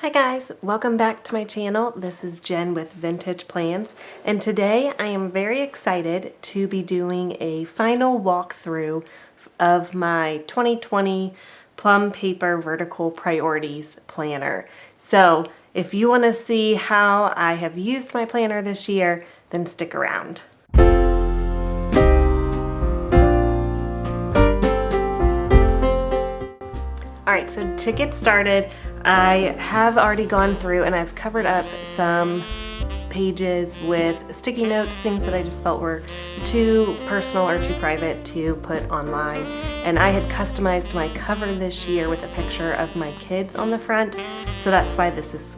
Hi guys, welcome back to my channel. This is Jen with Vintage Plans, and today I am very excited to be doing a final walkthrough of my 2020 Plum Paper Vertical Priorities planner. So if you want to see how I have used my planner this year, then stick around. Alright, so to get started, I have already gone through and I've covered up some pages with sticky notes, things that I just felt were too personal or too private to put online. And I had customized my cover this year with a picture of my kids on the front, so that's why this is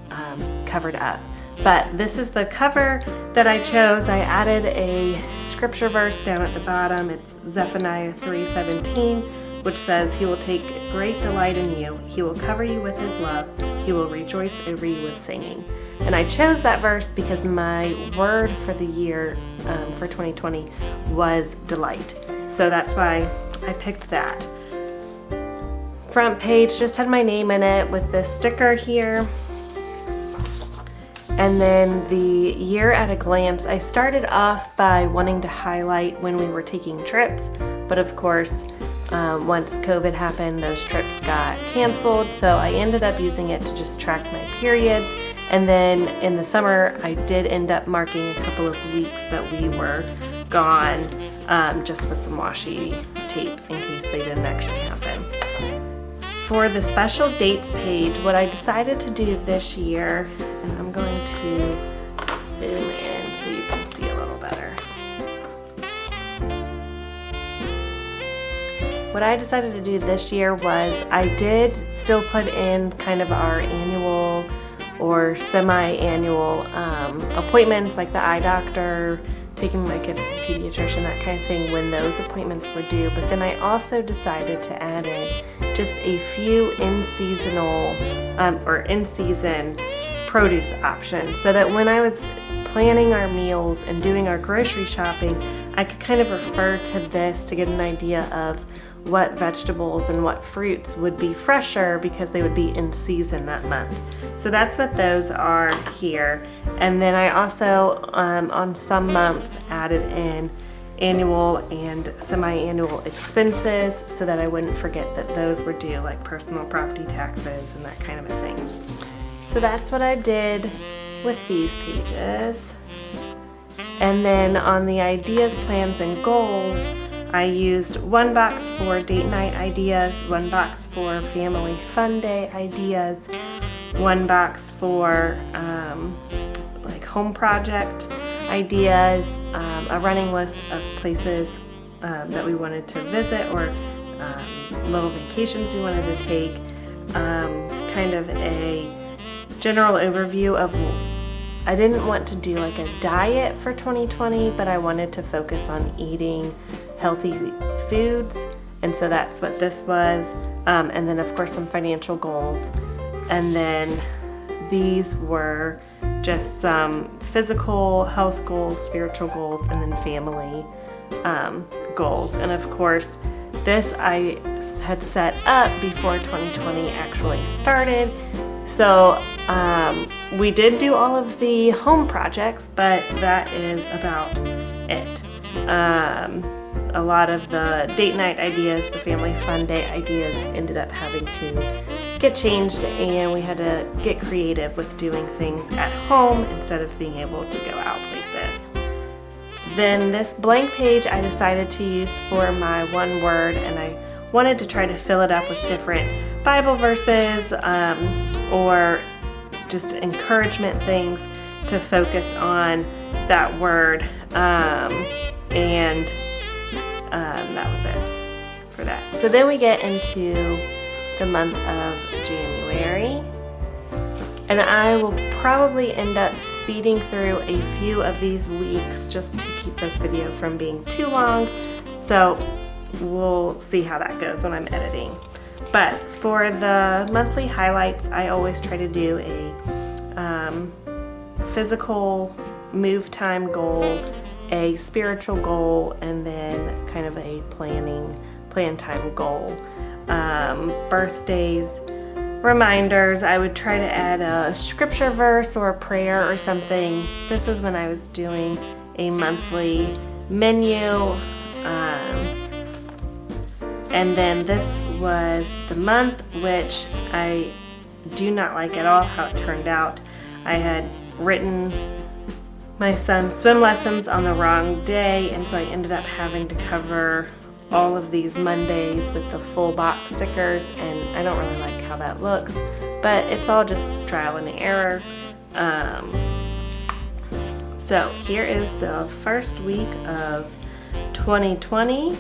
covered up. But this is the cover that I chose. I added a scripture verse down at the bottom. It's Zephaniah 3:17. which says, "He will take great delight in you. He will cover you with his love. He will rejoice over you with singing." And I chose that verse because my word for the year for 2020 was delight. So that's why I picked that. Front page just had my name in it with this sticker here. And then the year at a glance, I started off by wanting to highlight when we were taking trips, but of course, once COVID happened, those trips got canceled, so I ended up using it to just track my periods. And then in the summer, I did end up marking a couple of weeks that we were gone, just with some washi tape in case they didn't actually happen. For the special dates page, what I decided to do this year, and I'm going to zoom in so you can see a little better. What I decided to do this year was I did still put in kind of our annual or semi-annual appointments, like the eye doctor, taking my kids to the pediatrician, that kind of thing, when those appointments were due. But then I also decided to add in just a few in-season produce options, so that when I was planning our meals and doing our grocery shopping, I could kind of refer to this to get an idea of what vegetables and what fruits would be fresher because they would be in season that month. So that's what those are here. And then I also, on some months, added in annual and semi-annual expenses so that I wouldn't forget that those were due, like personal property taxes and that kind of a thing. So that's what I did with these pages. And then on the ideas, plans, and goals, I used one box for date night ideas, one box for family fun day ideas, one box for like home project ideas, a running list of places that we wanted to visit, or little vacations we wanted to take, kind of a general overview of. I didn't want to do like a diet for 2020, but I wanted to focus on eating healthy foods, and so that's what this was. And then of course some financial goals, and then these were just some physical health goals, spiritual goals, and then family goals. And of course this I had set up before 2020 actually started. So we did do all of the home projects, but that is about it. A lot of the date night ideas, the family fun day ideas ended up having to get changed, and we had to get creative with doing things at home instead of being able to go out places. Then this blank page I decided to use for my one word, and I wanted to try to fill it up with different Bible verses or just encouragement things to focus on that word, and that was it for that. So then we get into the month of January, and I will probably end up speeding through a few of these weeks just to keep this video from being too long, so we'll see how that goes when I'm editing. But for the monthly highlights, I always try to do a physical move time goal, a spiritual goal, and then kind of a plan time goal. Birthdays, reminders. I would try to add a scripture verse or a prayer or something. This is when I was doing a monthly menu. And then this was the month, which I do not like at all how it turned out. I had written my son's swim lessons on the wrong day, and so I ended up having to cover all of these Mondays with the full box stickers, and I don't really like how that looks, but it's all just trial and error. So here is the first week of 2020.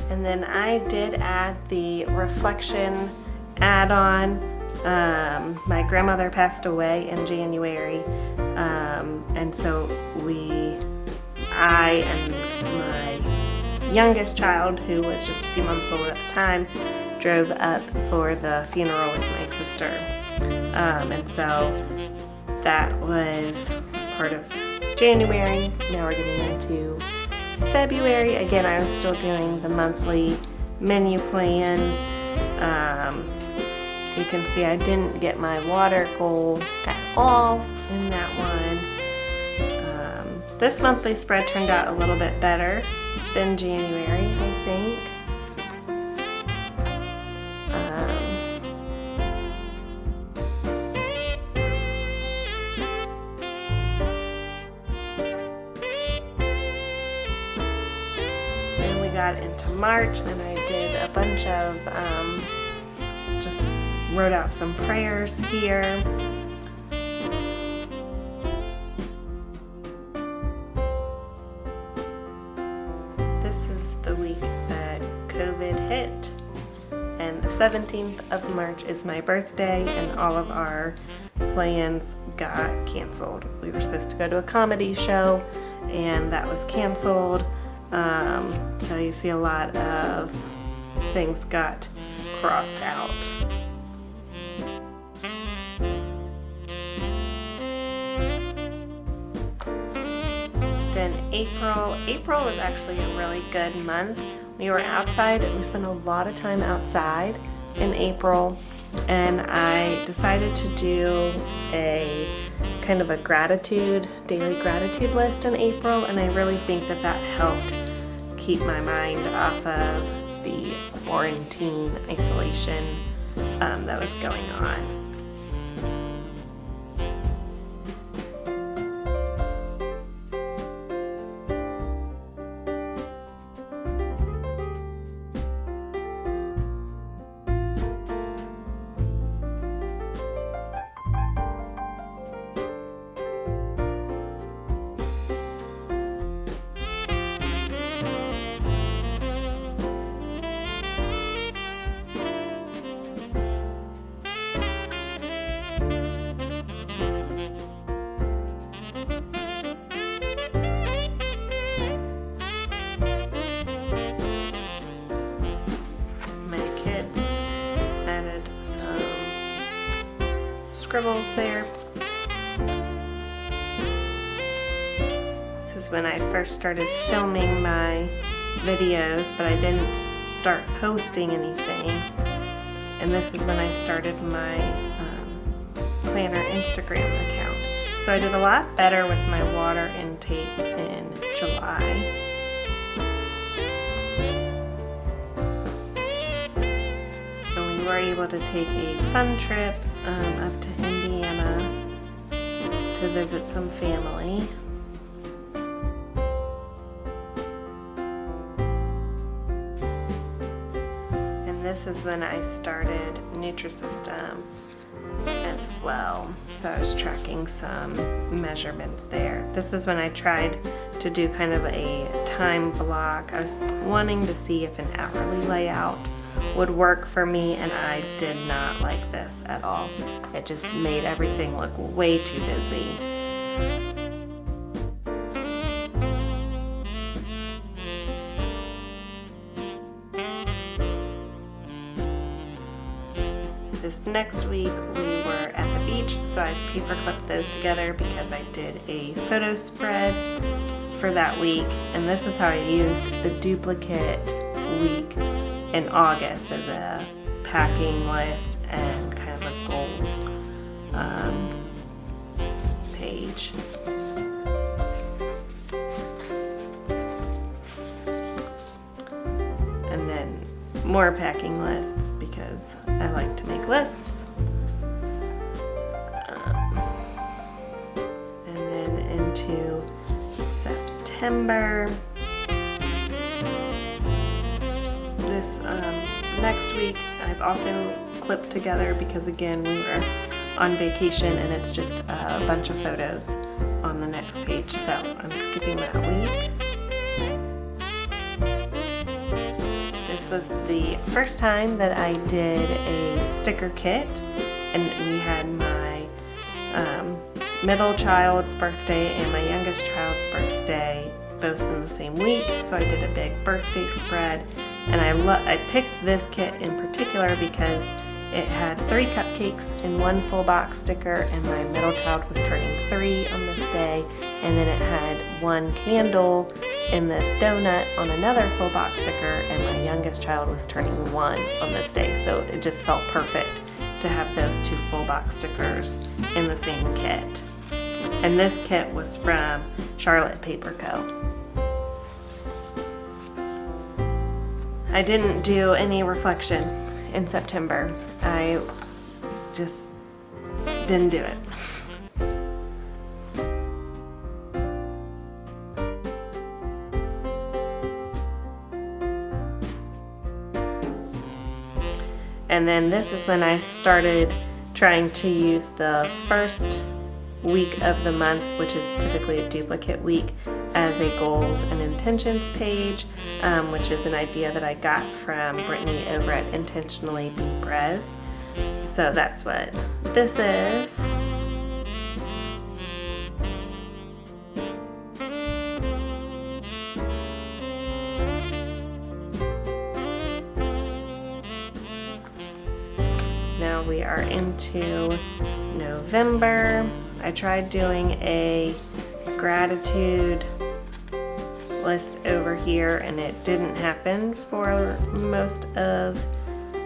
And then I did add the reflection add-on. My grandmother passed away in January, and so I and my youngest child, who was just a few months old at the time, drove up for the funeral with my sister. And so that was part of January. Now we're getting into February. Again, I was still doing the monthly menu plans. You can see I didn't get my water goal at all in that one. This monthly spread turned out a little bit better than January, I think. Then we got into March, and I did a bunch of just wrote out some prayers here. This is the week that COVID hit, and the 17th of March is my birthday, and all of our plans got canceled. We were supposed to go to a comedy show, and that was canceled. So you see a lot of things got crossed out. Then April was actually a really good month. We were outside, we spent a lot of time outside in April, and I decided to do a kind of a daily gratitude list in April, and I really think that helped keep my mind off of the quarantine isolation that was going on. Scribbles there. This is when I first started filming my videos, but I didn't start posting anything. And this is when I started my planner Instagram account. So I did a lot better with my water intake in July. And we were able to take a fun trip up to Indiana to visit some family. And this is when I started Nutrisystem as well. So I was tracking some measurements there. This is when I tried to do kind of a time block. I was wanting to see if an hourly layout would work for me, and I did not like this at all. It just made everything look way too busy. This next week we were at the beach, so I paper clipped those together because I did a photo spread for that week, and this is how I used the duplicate week in August as a packing list and kind of a goal page. And then more packing lists because I like to make lists. And then into September. This next week I've also clipped together because again we were on vacation and it's just a bunch of photos on the next page, so I'm skipping that week. This was the first time that I did a sticker kit, and we had my middle child's birthday and my youngest child's birthday both in the same week, so I did a big birthday spread. And I picked this kit in particular because it had 3 cupcakes in 1 full box sticker, and my middle child was turning 3 on this day, and then it had 1 candle in this donut on another full box sticker, and my youngest child was turning 1 on this day, so it just felt perfect to have those 2 full box stickers in the same kit. And this kit was from Charlotte Paper Co. I didn't do any reflection in September. I just didn't do it. And then this is when I started trying to use the first week of the month, which is typically a duplicate week, as a goals and intentions page, which is an idea that I got from Brittany over at Intentionally Be Brez. So that's what this is. Now we are into November. I tried doing a gratitude list over here and it didn't happen for most of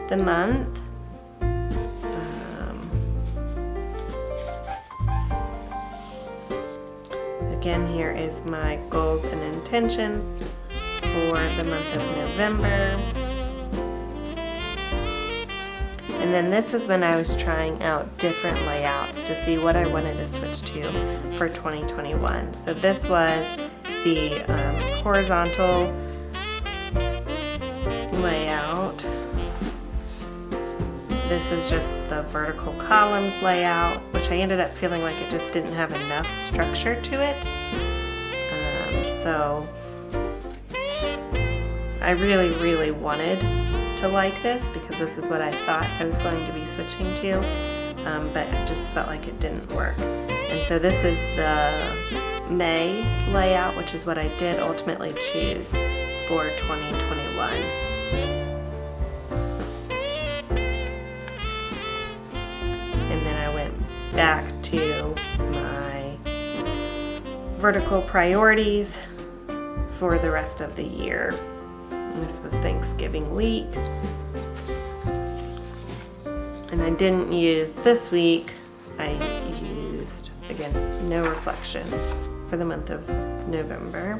the month. Again, here is my goals and intentions for the month of November. And then this is when I was trying out different layouts to see what I wanted to switch to for 2021. So this was the horizontal layout. This is just the vertical columns layout, which I ended up feeling like it just didn't have enough structure to it. So I really wanted to like this because this is what I thought I was going to be switching to, but it just felt like it didn't work. And so this is the May layout, which is what I did ultimately choose for 2021. And then I went back to my vertical priorities for the rest of the year. This was Thanksgiving week. And I didn't use this week. I used, again, no reflections for the month of November.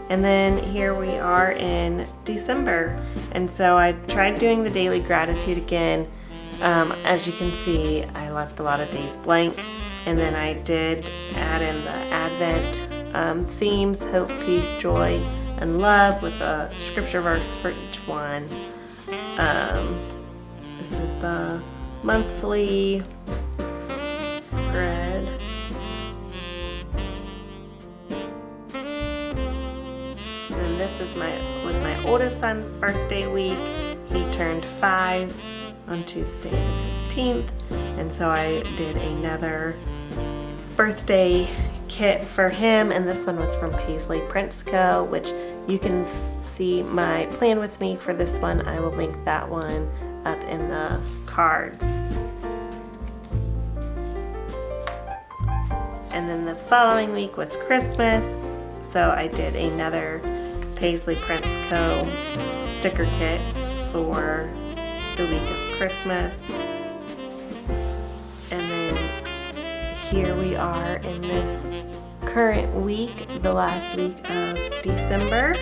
And then here we are in December. And so I tried doing the daily gratitude again. As you can see, I left a lot of days blank. And then I did add in the Advent themes, hope, peace, joy, and love, with a scripture verse for each one. This is the monthly spread. And this is was my oldest son's birthday week. He turned 5 on Tuesday the 15th, and so I did another birthday kit for him, and this one was from Paisley Prints Co., which you can see my plan with me for this one. I will link that one up in the cards. And then the following week was Christmas, so I did another Paisley Prince Co. sticker kit for the week of Christmas. And then here we are in this current week, the last week of December.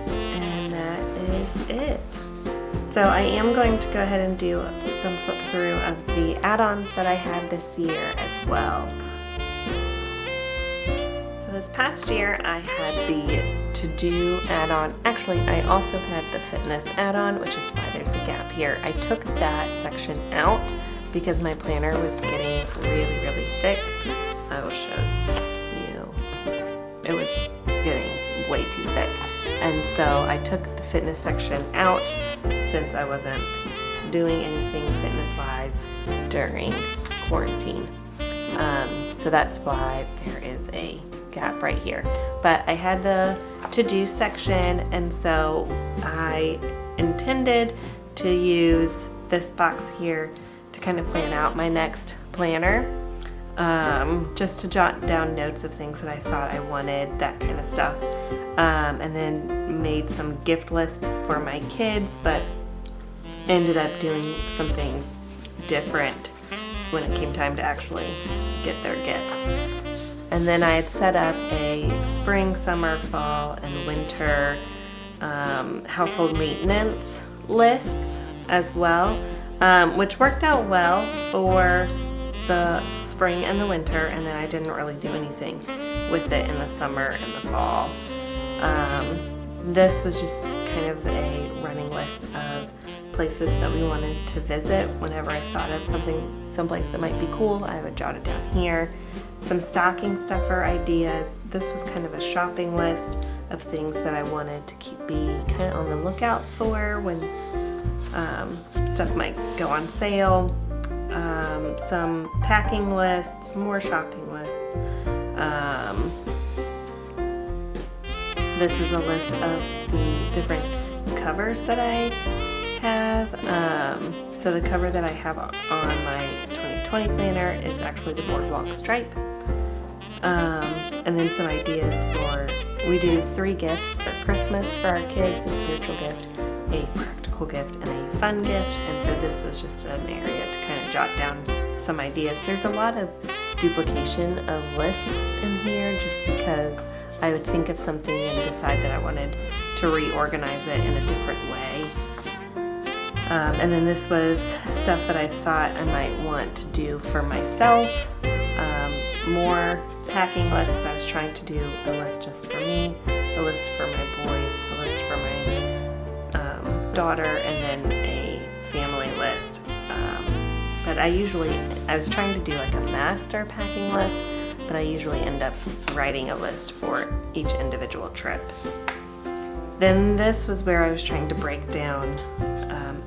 And that is it. So I am going to go ahead and do some flip through of the add-ons that I had this year as well. So this past year I had the to-do add-on. Actually, I also had the fitness add-on, which is why there's a gap here. I took that section out because my planner was getting really, really thick. I will show you. It was getting way too thick. And so I took the fitness section out since I wasn't doing anything fitness-wise during quarantine. So that's why there is a gap right here. But I had the to-do section, and so I intended to use this box here to kind of plan out my next planner, just to jot down notes of things that I thought I wanted, that kind of stuff. And then made some gift lists for my kids, but ended up doing something different when it came time to actually get their gifts. And then I had set up a spring, summer, fall, and winter household maintenance lists as well, which worked out well for the spring and the winter, and then I didn't really do anything with it in the summer and the fall. This was just kind of a running list of places that we wanted to visit. Whenever I thought of someplace that might be cool, I would jot it down here. Some stocking stuffer ideas. This was kind of a shopping list of things that I wanted to be kind of on the lookout for when stuff might go on sale. Some packing lists, more shopping lists. This is a list of the different covers that I have. So the cover that I have on my 2020 planner is actually the Boardwalk Stripe. And then some ideas for, we do 3 gifts for Christmas for our kids: a spiritual gift, a practical gift, and a fun gift. And so this was just an area to kind of jot down some ideas. There's a lot of duplication of lists in here just because I would think of something and decide that I wanted to reorganize it in a different way. And then this was stuff that I thought I might want to do for myself. More packing lists. I was trying to do a list just for me, a list for my boys, a list for my daughter, and then a family list. But I was trying to do like a master packing list, but I usually end up writing a list for each individual trip. Then this was where I was trying to break down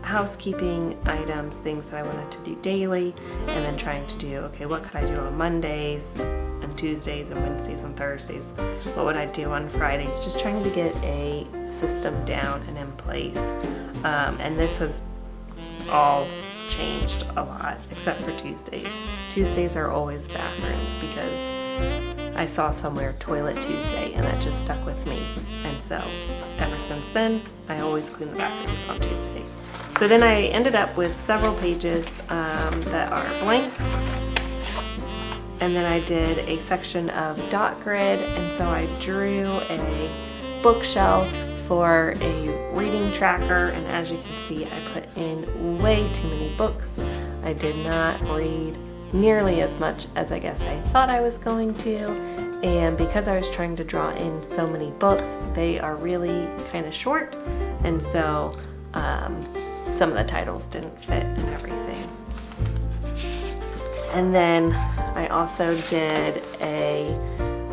housekeeping items, things that I wanted to do daily, and then trying to do, okay, what could I do on Mondays and Tuesdays and Wednesdays and Thursdays? What would I do on Fridays? Just trying to get a system down and in place. And this has all changed a lot, except for Tuesdays. Tuesdays are always bathrooms because I saw somewhere Toilet Tuesday, and that just stuck with me. And so ever since then, I always clean the bathrooms on Tuesday. So then I ended up with several pages that are blank. And then I did a section of dot grid, and so I drew a bookshelf for a reading tracker, and as you can see, I put in way too many books. I did not read nearly as much as I guess I thought I was going to, and because I was trying to draw in so many books, they are really kind of short, and so some of the titles didn't fit and everything. And then I also did a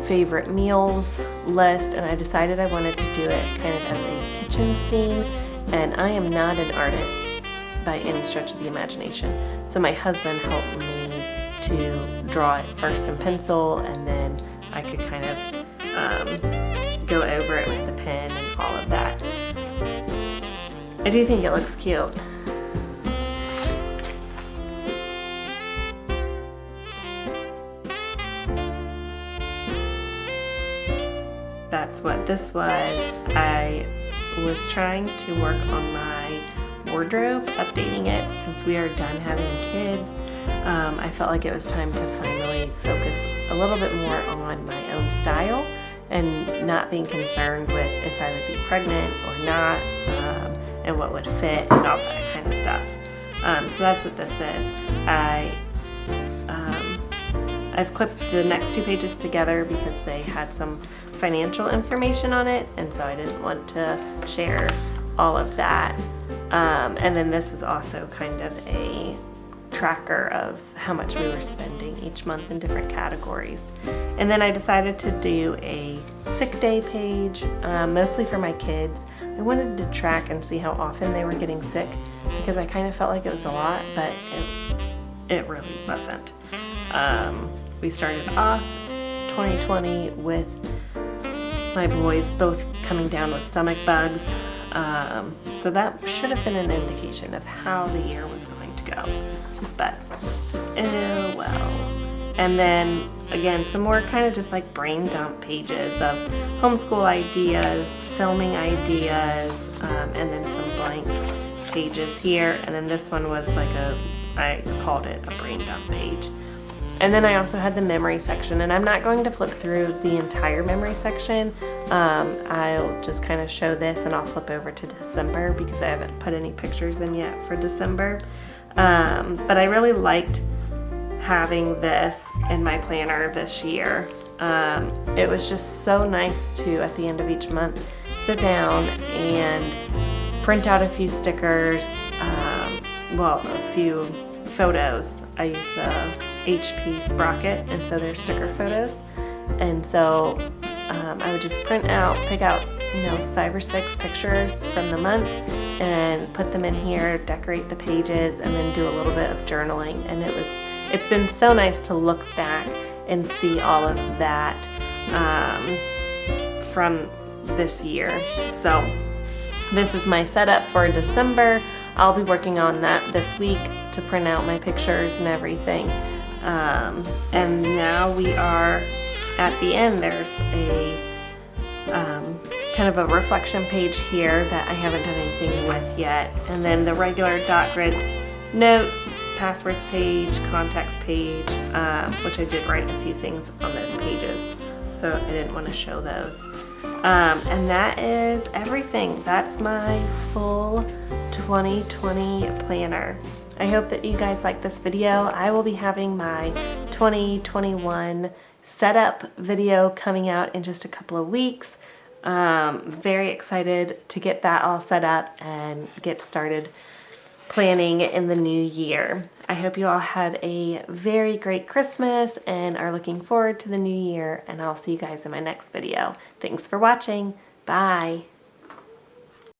favorite meals list, and I decided I wanted to do it kind of as a kitchen scene, and I am not an artist by any stretch of the imagination, so my husband helped me to draw it first in pencil, and then I could kind of go over it with the pen and all of that. I do think it looks cute. this was, I was trying to work on my wardrobe, updating it since we are done having kids. I felt like it was time to finally focus a little bit more on my own style and not being concerned with if I would be pregnant or not, and what would fit and all that kind of stuff. So that's what this is. I've clipped the next 2 pages together because they had some financial information on it, and so I didn't want to share all of that. And then this is also kind of a tracker of how much we were spending each month in different categories. And then I decided to do a sick day page, mostly for my kids. I wanted to track and see how often they were getting sick because I kind of felt like it was a lot, but it really wasn't. We started off 2020 with my boys both coming down with stomach bugs. So that should have been an indication of how the year was going to go. But, oh well. And then, again, some more kind of just like brain dump pages of homeschool ideas, filming ideas, and then some blank pages here. And then this one was like I called it a brain dump page. And then I also had the memory section, and I'm not going to flip through the entire memory section. I'll just kind of show this, and I'll flip over to December because I haven't put any pictures in yet for December. But I really liked having this in my planner this year. It was just so nice to, at the end of each month, sit down and print out a few stickers, a few photos. I use the HP Sprocket, and so they're sticker photos. And so I would just pick out 5 or 6 pictures from the month and put them in here, decorate the pages, and then do a little bit of journaling. And it's been so nice to look back and see all of that from this year. So this is my setup for December. I'll be working on that this week to print out my pictures and everything. And now we are at the end. There's a kind of a reflection page here that I haven't done anything with yet. And then the regular dot grid notes, passwords page, contacts page, which I did write a few things on those pages, so I didn't want to show those. And that is everything. That's my full 2020 planner. I hope that you guys like this video. I will be having my 2021 setup video coming out in just a couple of weeks. Very excited to get that all set up and get started planning in the new year. I hope you all had a very great Christmas and are looking forward to the new year, and I'll see you guys in my next video. Thanks for watching. Bye.